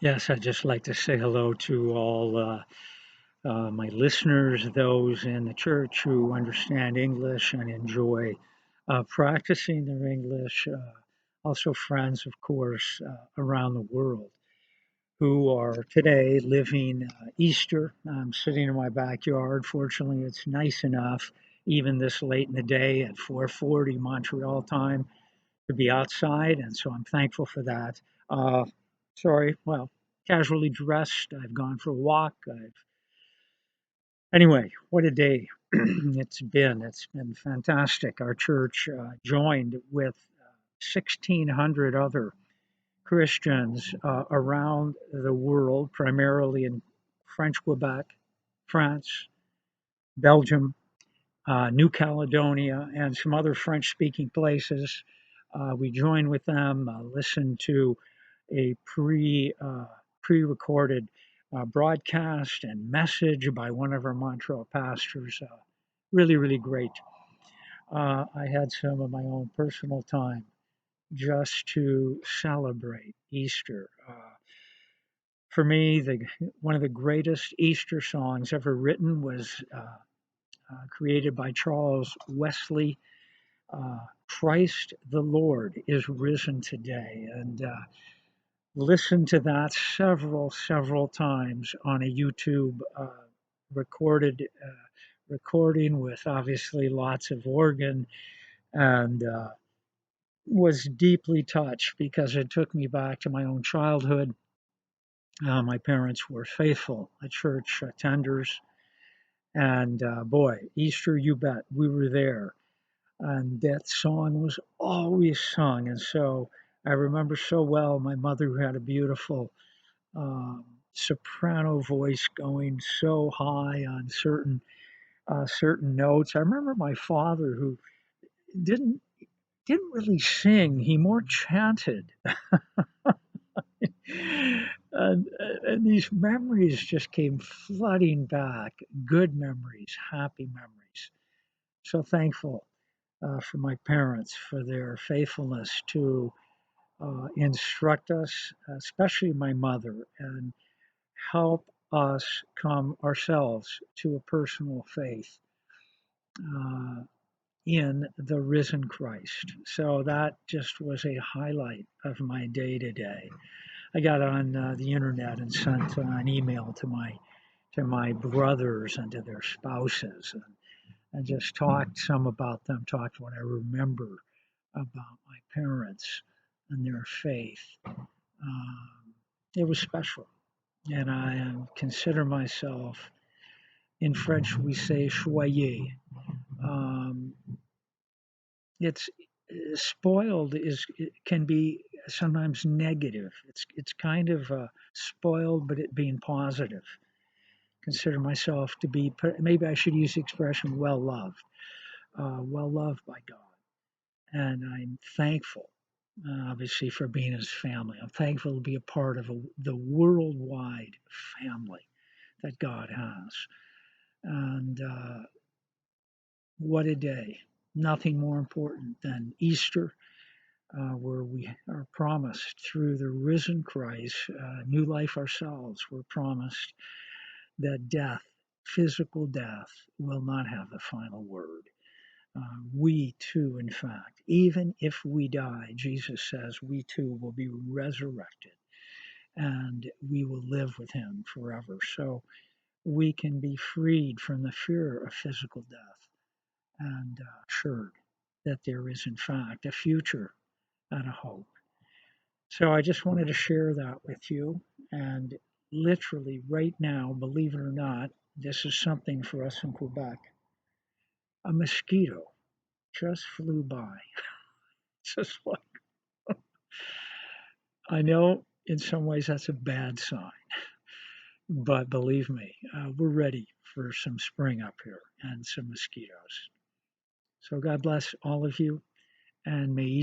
Yes, I'd just like to say hello to all my listeners, those in the church who understand English and enjoy practicing their English. Also, friends, of course, around the world who are today living Easter. I'm sitting in my backyard. Fortunately, it's nice enough, even this late in the day at 4:40 Montreal time, to be outside, and so I'm thankful for that. Uh, sorry, well, casually dressed. I've gone for a walk. Anyway, what a day it's been. It's been fantastic. Our church joined with 1,600 other Christians around the world, primarily in French Quebec, France, Belgium, New Caledonia, and some other French speaking places. We joined with them, listened to a pre-recorded broadcast and message by one of our Montreal pastors. Really, really great. I had some of my own personal time just to celebrate Easter. For me, one of the greatest Easter songs ever written was created by Charles Wesley. Christ the Lord is risen today. And listened to that several times on a YouTube recorded recording with obviously lots of organ, and was deeply touched because it took me back to my own childhood. My parents were faithful church attenders, and boy, Easter, you bet, we were there. And that song was always sung. And so I remember so well my mother, who had a beautiful um, soprano voice, going so high on certain notes. I remember my father, who didn't didn't really sing; he more chanted. And these memories just came flooding back. Good memories, happy memories. So thankful for my parents for their faithfulness to instruct us, especially my mother, and help us come ourselves to a personal faith uh, in the risen Christ. So that just was a highlight of my day today. I got on the internet and sent an email to my brothers and to their spouses, and just talked some about them, talked what I remember about my parents and their faith. Um, it was special, and I consider myself, in French we say choyé. Um, it's spoiled is it can be sometimes negative. It's kind of spoiled, but it being positive. Consider myself to be, maybe I should use the expression, well loved by God, and I'm thankful. Obviously, for being his family, I'm thankful to be a part of the worldwide family that God has. And what a day. Nothing more important than Easter, where we are promised through the risen Christ, new life ourselves. We're promised that death, physical death, will not have the final word. We too, in fact, even if we die, Jesus says, we too will be resurrected and we will live with him forever. So we can be freed from the fear of physical death and assured that there is, in fact, a future and a hope. So I just wanted to share that with you. And literally, right now, believe it or not, this is something for us in Quebec. A mosquito just flew by. Just like, I know in some ways that's a bad sign, but believe me, we're ready for some spring up here and some mosquitoes. So God bless all of you, and may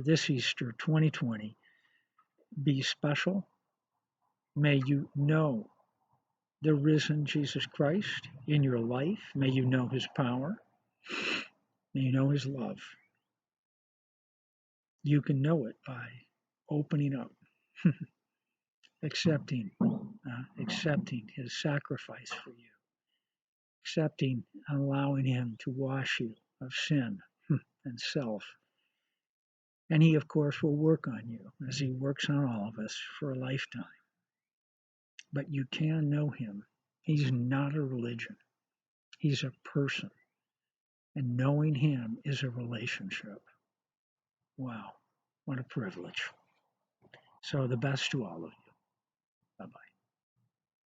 this Easter 2020, be special. May you know the risen Jesus Christ in your life. May you know his power. May you know his love. You can know it by opening up accepting his sacrifice for you, accepting and allowing him to wash you of sin and self. And he, of course, will work on you as he works on all of us for a lifetime. But you can know him. He's not a religion, he's a person. And knowing him is a relationship. Wow, what a privilege. So, the best to all of you. Bye bye.